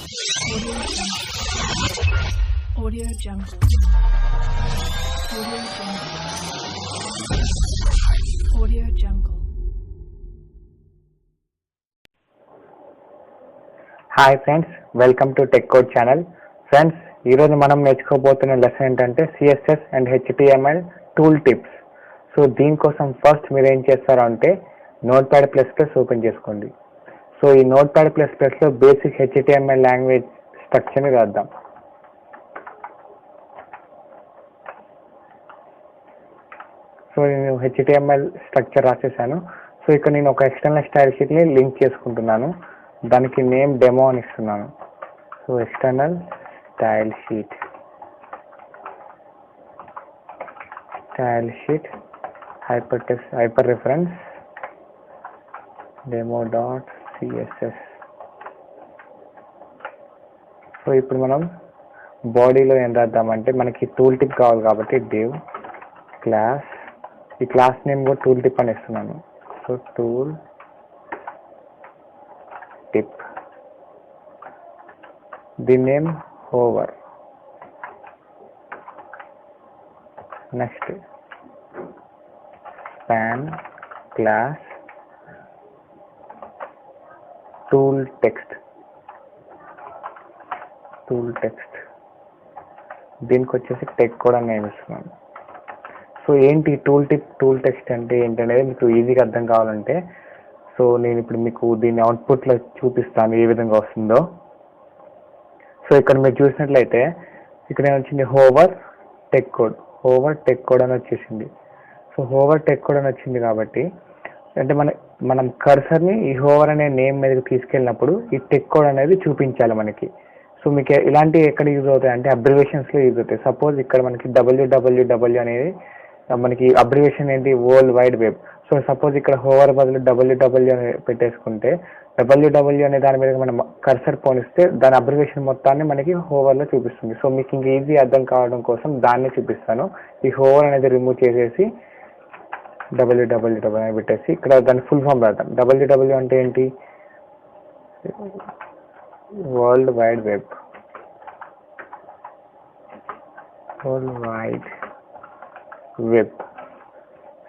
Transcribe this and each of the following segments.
Audio Jungle. Audio Jungle. Audio Jungle. Hi friends, welcome to tech code channel. Friends, ఈరోజు మనం నేర్చుకోబోతున్న lesson ఏంటంటే CSS and HTML tool tips. So దీనికోసం first మీరు ఏం చేస్తారో అంటే నోట్ప్యాడ్ ప్లస్ ప్లస్ ఓపెన్ చేసుకోండి. సో ఈ నోట్ప్యాడ్ ప్లస్ ప్లస్లో బేసిక్ హెచ్టిఎంఎల్ లాంగ్వేజ్ స్ట్రక్చర్ని రాద్దాం. సో నేను హెచ్టిఎంఎల్ స్ట్రక్చర్ రాసేసాను. సో ఇక్కడ నేను ఒక ఎక్స్టర్నల్ స్టైల్ షీట్ని లింక్ చేసుకుంటున్నాను. దానికి నేమ్ డెమో అని ఇస్తున్నాను. So external style sheet hyper reference demo dot CSS. So ఇప్పుడు మనం బాడీలో ఏం రాద్దామంటే మనకి టూల్ టిప్ కావాలి కాబట్టి డివ్ క్లాస్, ఈ క్లాస్ నేమ్ కూడా టూల్ టిప్ అని ఇస్తున్నాను. సో టూల్ టిప్, దీని name hover. Next span class tool text, దీనికి వచ్చేసి టెక్ కూడా నేమ్ ఇస్తున్నాను. సో ఏంటి టూల్ టెక్స్ట్ అంటే ఏంటనేది మీకు ఈజీగా అర్థం కావాలంటే సో నేను ఇప్పుడు మీకు దీన్ని అవుట్పుట్లో చూపిస్తాను ఏ విధంగా వస్తుందో. సో ఇక్కడ మీరు చూసినట్లయితే ఇక్కడ ఏమొచ్చింది హోవర్ టెక్ కోడ్ అని వచ్చేసింది. సో హోవర్ టెక్ కోడ్ అని వచ్చింది కాబట్టి అంటే మనం కర్సర్ని ఈ హోవర్ అనే నేమ్ మీదకి తీసుకెళ్ళినప్పుడు ఈ టెక్ కోడ్ అనేది చూపించాలి మనకి. సో మీకు ఇలాంటివి ఎక్కడ యూజ్ అవుతాయి అంటే అబ్రివేషన్స్లో యూజ్ అవుతాయి. సపోజ్ ఇక్కడ మనకి www అనేది మనకి అబ్రివేషన్ ఏంటి, world wide web. So suppose ఇక్కడ హోవర్ బదులు www అని పెట్టేసుకుంటే www అనే దాని మీద మనం కర్సర్ పోనిస్తే దాని అబ్రివేషన్ మొత్తాన్ని మనకి హోవర్లో చూపిస్తుంది. సో మీకు ఇంక ఈజీ అర్థం కావడం కోసం దాన్ని చూపిస్తాను. ఈ హోవర్ అనేది రిమూవ్ చేసేసి www అని పెట్టేసి ఇక్కడ దాని ఫుల్ ఫామ్ రాద్దాం. www అంటే ఏంటి, వరల్డ్ వైడ్ వెబ్.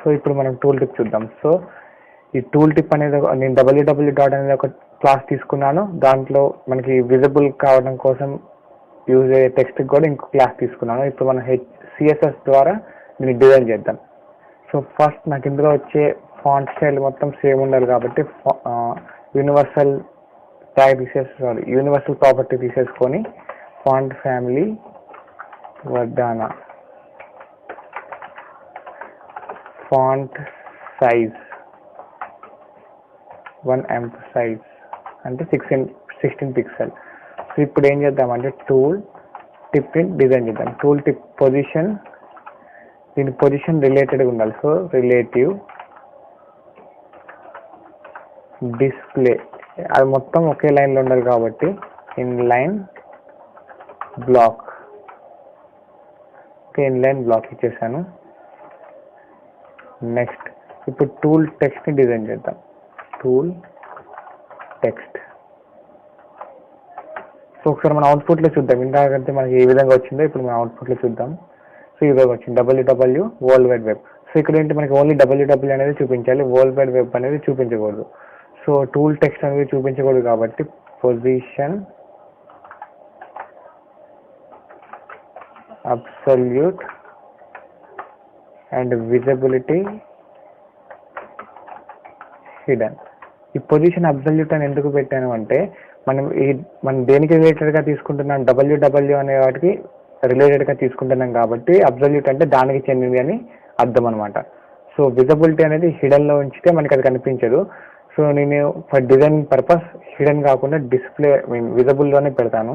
సో ఇప్పుడు మనం టూల్ టిప్ చూద్దాం. సో ఈ టూల్ టిప్ అనేది నేను www డాట్ అనేది ఒక క్లాస్ తీసుకున్నాను. దాంట్లో మనకి విజిబుల్ కావడం కోసం యూజ్ అయ్యే టెక్స్ట్ కూడా ఇంకో క్లాస్ తీసుకున్నాను. ఇప్పుడు మనం సిఎస్ఎస్ ద్వారా దీన్ని డిజైన్ చేద్దాం. సో ఫస్ట్ నాకు ఇందులో వచ్చే ఫాంట్ స్టైల్ మొత్తం సేమ్ ఉండాలి కాబట్టి యూనివర్సల్ ప్రాపర్టీ తీసేసుకొని font family Verdana, font size 1 size అంటే 16 పిక్సెల్. సో ఇప్పుడు ఏం చేద్దామంటే టూల్ టిప్ని డిజైన్ చేద్దాం. టూల్ టిప్ పొజిషన్, దీని పొజిషన్ రిలేటెడ్గా ఉండాలి. సో రిలేటివ్ డిస్ప్లే అది మొత్తం ఒకే లైన్లో ఉండాలి కాబట్టి ఇన్ లైన్ బ్లాక్ ఇచ్చేసాను. నెక్స్ట్ ఇప్పుడు టూల్ టెక్స్ట్ని డిజైన్ చేద్దాం. Tool text. సో ఒకసారి మనం అవుట్పుట్లో చూద్దాం. ఇందాకంటే మనకి ఏ విధంగా వచ్చిందో ఇప్పుడు మనం అవుట్పుట్లో చూద్దాం. సో ఈ విధంగా వచ్చింది www world wide web. So ఇక్కడ ఏంటి మనకి ఓన్లీ www అనేది చూపించాలి, వరల్డ్ వైడ్ వెబ్ అనేది చూపించకూడదు. సో టూల్ టెక్స్ట్ అనేది చూపించకూడదు కాబట్టి position absolute and visibility hidden. ఈ పొజిషన్ అబ్సల్యూట్ అని ఎందుకు పెట్టాను అంటే మనం దేనికి రిలేటెడ్గా తీసుకుంటున్నాం, www అనే వాటికి రిలేటెడ్గా తీసుకుంటున్నాం కాబట్టి అబ్సల్యూట్ అంటే దానికి చెందింది అని అర్థం అనమాట. సో విజిబిలిటీ అనేది హిడెన్లో ఉంచితే మనకి అది కనిపించదు. సో నేను ఫర్ డిజైనింగ్ పర్పస్ హిడెన్ కాకుండా డిస్ప్లే విజిబుల్లోనే పెడతాను.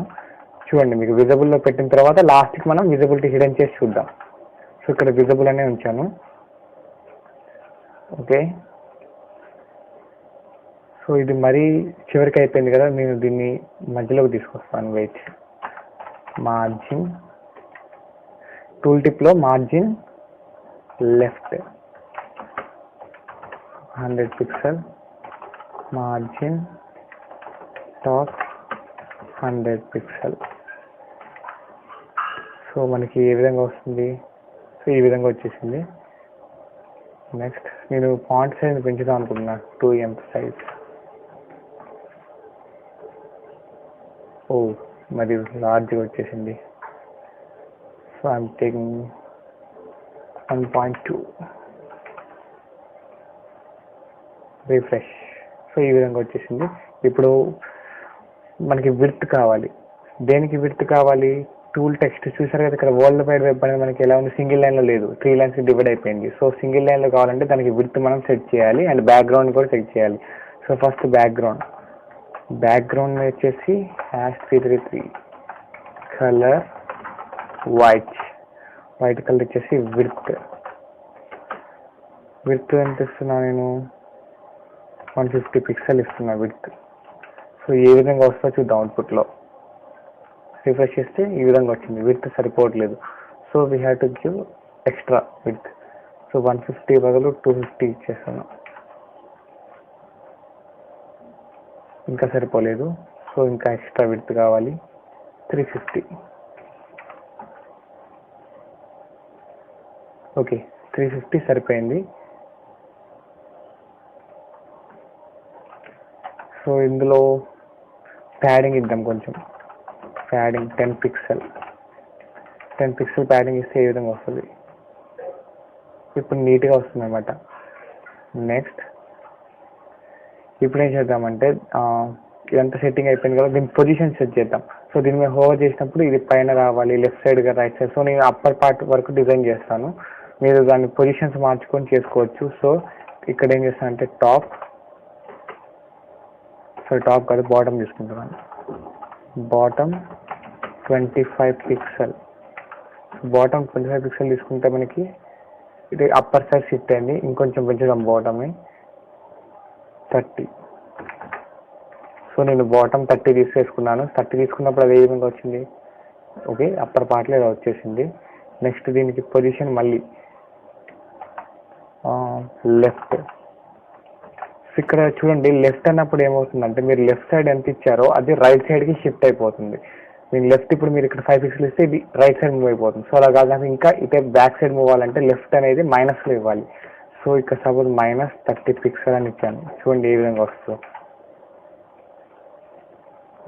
చూడండి, మీకు విజిబుల్లో పెట్టిన తర్వాత లాస్ట్కి మనం విజిబిలిటీ హిడెన్ చేసి చూద్దాం. సో ఇక్కడ విజిబుల్ అనే ఉంచాను. ఓకే, సో ఇది మరీ చివరికి అయిపోయింది కదా, నేను దీన్ని మధ్యలోకి తీసుకొస్తాను. వెయిట్, మార్జిన్ టూల్ టిప్లో margin left 100 pixel, margin top 100 pixel. So మనకి ఏ విధంగా వస్తుంది? సో ఈ విధంగా వచ్చేసింది. నెక్స్ట్ నేను ఫాంట్ సైజ్ పెంచుదాం అనుకుంటున్నా, 2M సైజ్. ఓ మరి లార్జ్గా వచ్చేసింది. So I'm taking 1.2. Refresh. So ఈ విధంగా వచ్చేసింది. ఇప్పుడు మనకి విడ్త్ కావాలి. దేనికి విడ్త్ కావాలి? టూల్ టెక్స్ట్ చూసారు కదా ఇక్కడ, వరల్డ్ వైడ్ వెబ్ అనేది మనకి ఎలా ఉంది, సింగిల్ లైన్లో లేదు, 3 లైన్స్ డివైడ్ అయిపోయింది. సో సింగిల్ లైన్లో కావాలంటే దానికి విడ్త్ మనం సెట్ చేయాలి అండ్ బ్యాక్గ్రౌండ్ కూడా సెట్ చేయాలి. సో ఫస్ట్ బ్యాక్గ్రౌండ్ వచ్చేసి #333 కలర్ వైట్ కలర్ వచ్చేసి విడ్త్ ఎంత ఇస్తున్నా నేను? 150 పిక్సెల్ ఇస్తున్నా విడ్త్. సో ఏ విధంగా వస్తుందో చూద్దాం అవుట్పుట్లో. రిఫ్రెష్ చేస్తే ఈ విధంగా వచ్చింది. విడ్త్ సరిపోవట్లేదు. So we have to give extra width. So 150 బదులు 250 ఇచ్చేస్తాను. ఇంకా సరిపోలేదు. సో ఇంకా ఎక్స్ట్రా విడ్త్ కావాలి, 350. ఓకే 350 సరిపోయింది. సో ఇందులో ప్యాడింగ్ ఇద్దాం కొంచెం. ప్యాడింగ్ 10 పిక్సెల్ ప్యాడింగ్ ఇస్తే ఏ విధంగా వస్తుంది? ఇప్పుడు నీట్గా వస్తుంది అనమాట. నెక్స్ట్ ఇప్పుడు ఏం చేద్దామంటే ఇదంతా సెట్టింగ్ అయిపోయింది కదా, దీని పొజిషన్ సెట్ చేద్దాం. సో దీని మీద హోవర్ చేసినప్పుడు ఇది పైన రావాలి, లెఫ్ట్ సైడ్గా రైట్ సైడ్. సో నేను అప్పర్ పార్ట్ వరకు డిజైన్ చేస్తాను, మీరు దాని పొజిషన్స్ మార్చుకొని చేసుకోవచ్చు. సో ఇక్కడ ఏం చేస్తానంటే టాప్ కాదు బాటమ్ తీసుకుంటున్నాను. Bottom 25 pixel. బాటమ్ 25 పిక్సెల్ తీసుకుంటే మనకి ఇది అప్పర్ సైడ్ షిఫ్ట్ అయింది. ఇంకొంచెం పెంచుదాం బాటమ్ని 30. సో నేను బాటమ్ 30 తీసేసుకున్నాను. 30 తీసుకున్నప్పుడు అది ఏ విధంగా వచ్చింది? ఓకే అప్పర్ పార్ట్లో ఇలా వచ్చేసింది. నెక్స్ట్ దీనికి పొజిషన్ మళ్ళీ లెఫ్ట్. ఇక్కడ చూడండి, లెఫ్ట్ అన్నప్పుడు ఏమవుతుందంటే మీరు లెఫ్ట్ సైడ్ ఎంత ఇచ్చారో అది రైట్ సైడ్కి షిఫ్ట్ అయిపోతుంది. మీరు లెఫ్ట్ ఇప్పుడు మీరు ఇక్కడ 5 పిక్సెల్ ఇస్తే ఇది రైట్ సైడ్ మూవ్ అయిపోతుంది. సో అలా కాదు, ఇంకా ఇటే బ్యాక్ సైడ్ మూవ్ అవ్వాలంటే లెఫ్ట్ అనేది మైనస్లో ఇవ్వాలి. సో ఇక్కడ సపోజ్ -30 పిక్సెల్ అని ఇచ్చాను. చూడండి ఏ విధంగా వస్తుందో.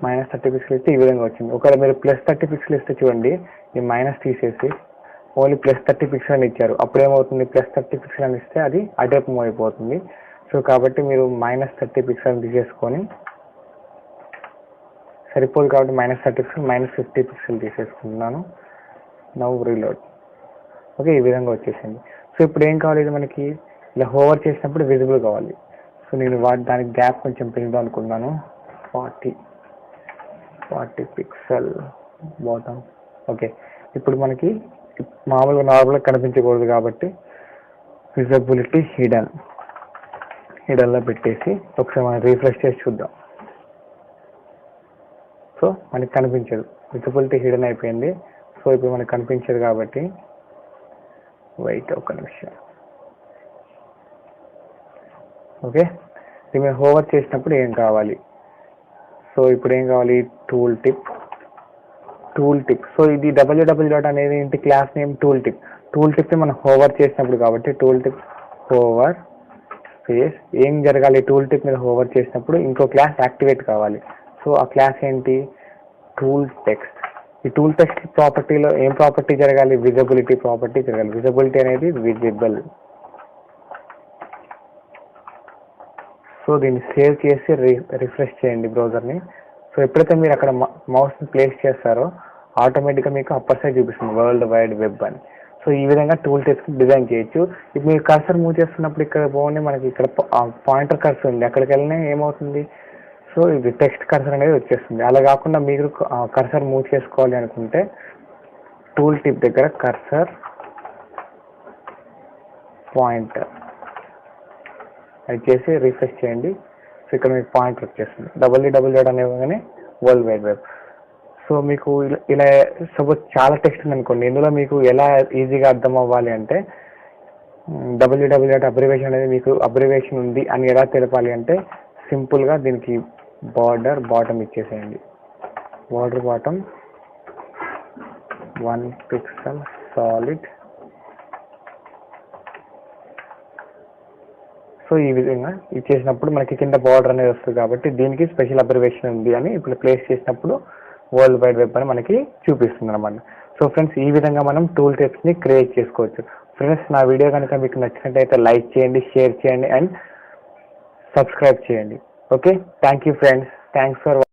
-30 పిక్సెల్ ఇస్తే ఈ విధంగా వచ్చింది. ఒకవేళ మీరు +30 పిక్సెల్ ఇస్తే చూడండి, ఈ మైనస్ తీసేసి ఓన్లీ +30 పిక్సెల్ అని ఇచ్చారు. అప్పుడు ఏమవుతుంది? +30 పిక్సెల్ అని ఇస్తే అది అటువైపు మూవ్ అయిపోతుంది. సో కాబట్టి మీరు -30 పిక్సెల్ తీసేసుకొని, సరిపోదు కాబట్టి -30 పిక్సెల్ -50 పిక్సెల్ తీసేసుకుంటున్నాను. Now reload. ఓకే ఈ విధంగా వచ్చేసింది. సో ఇప్పుడు ఏం కావాలి? ఇది మనకి ఇలా హోవర్ చేసినప్పుడు విజిబుల్ కావాలి. సో నేను దానికి గ్యాప్ కొంచెం పెంచుదాం అనుకున్నాను. 40 పిక్సెల్ బాటమ్. ఓకే ఇప్పుడు మనకి మామూలుగా నార్మల్గా కనిపించకూడదు కాబట్టి విజిబిలిటీ హిడన్లో పెట్టేసి ఒకసారి మనం రీఫ్రెష్ చేసి చూద్దాం. సో మనకి కనిపించదు, విజిబిలిటీ హిడన్ అయిపోయింది. సో ఇప్పుడు మనకి కనిపించదు కాబట్టి వెయిట్ ఒక నిమిషం. ఓకే దీని మీద హోవర్ చేసినప్పుడు ఏం కావాలి? సో ఇప్పుడు ఏం కావాలి? Tool tip. సో ఇది www అనేది ఇంటి క్లాస్ నేమ్ టూల్ టిప్ మనం హోవర్ చేసినప్పుడు కాబట్టి టూల్ టిప్ హోవర్ స్పేస్ ఏం జరగాలి? టూల్ టిప్ మీద హోవర్ చేసినప్పుడు ఇంకో క్లాస్ యాక్టివేట్ కావాలి. సో ఆ క్లాస్ ఏంటి? Tool text. ఈ టూల్ టెక్స్ట్ ప్రాపర్టీలో ఏం ప్రాపర్టీ జరగాలి? విజిబిలిటీ ప్రాపర్టీ జరగాలి. విజిబిలిటీ అనేది విజిబుల్. సో దీన్ని సేవ్ చేసి రిఫ్రెష్ చేయండి బ్రౌజర్ని. సో ఎప్పుడైతే మీరు అక్కడ మౌస్ని ప్లేస్ చేస్తారో ఆటోమేటిక్గా మీకు అప్పర్ సైడ్ చూపిస్తుంది వరల్డ్ వైడ్ వెబ్ అని. సో ఈ విధంగా టూల్ టెక్స్ట్ డిజైన్ చేయొచ్చు. ఇప్పుడు మీరు కర్సర్ మూవ్ చేస్తున్నప్పుడు ఇక్కడ పోనీ మనకి ఇక్కడ పాయింటర్ కర్సర్ ఉంది, అక్కడికి వెళ్ళినా ఏమవుతుంది? సో ఇది టెక్స్ట్ కర్సర్ అనేది వచ్చేస్తుంది. అలా కాకుండా మీరు కర్సర్ మూవ్ చేసుకోవాలి అనుకుంటే టూల్ టిప్ దగ్గర కర్సర్ పాయింటర్ అది చేసి రిఫ్రెష్ చేయండి. సో ఇక్కడ మీకు పాయింటర్ వచ్చేస్తుంది. www అనేవాగానే వరల్డ్ వైడ్ వెబ్. సో మీకు ఇలా సపోజ్ చాలా టెక్స్ట్ ఉంది అనుకోండి, ఇందులో మీకు ఎలా ఈజీగా అర్థం అవ్వాలి అంటే www అబ్రివేషన్ అనేది మీకు అబ్రివేషన్ ఉంది అని ఎలా తెలపాలి అంటే సింపుల్గా దీనికి బార్డర్ బాటమ్ ఇచ్చేసేయండి. Border bottom 1 pixel solid. So ఈ విధంగా ఇచ్చేసినప్పుడు మనకి కింద బార్డర్ అనేది వస్తుంది కాబట్టి దీనికి స్పెషల్ అబ్జర్వేషన్ ఉంది అని ఇప్పుడు ప్లేస్ చేసినప్పుడు వరల్డ్ వైడ్ వెబ్ అని మనకి చూపిస్తుంది అనమాట. సో ఫ్రెండ్స్, ఈ విధంగా మనం టూల్ టిప్స్ని క్రియేట్ చేసుకోవచ్చు. ఫ్రెండ్స్, నా వీడియో కనుక మీకు నచ్చినట్టయితే లైక్ చేయండి, షేర్ చేయండి అండ్ సబ్స్క్రైబ్ చేయండి. Okay, thank you friends. Thanks for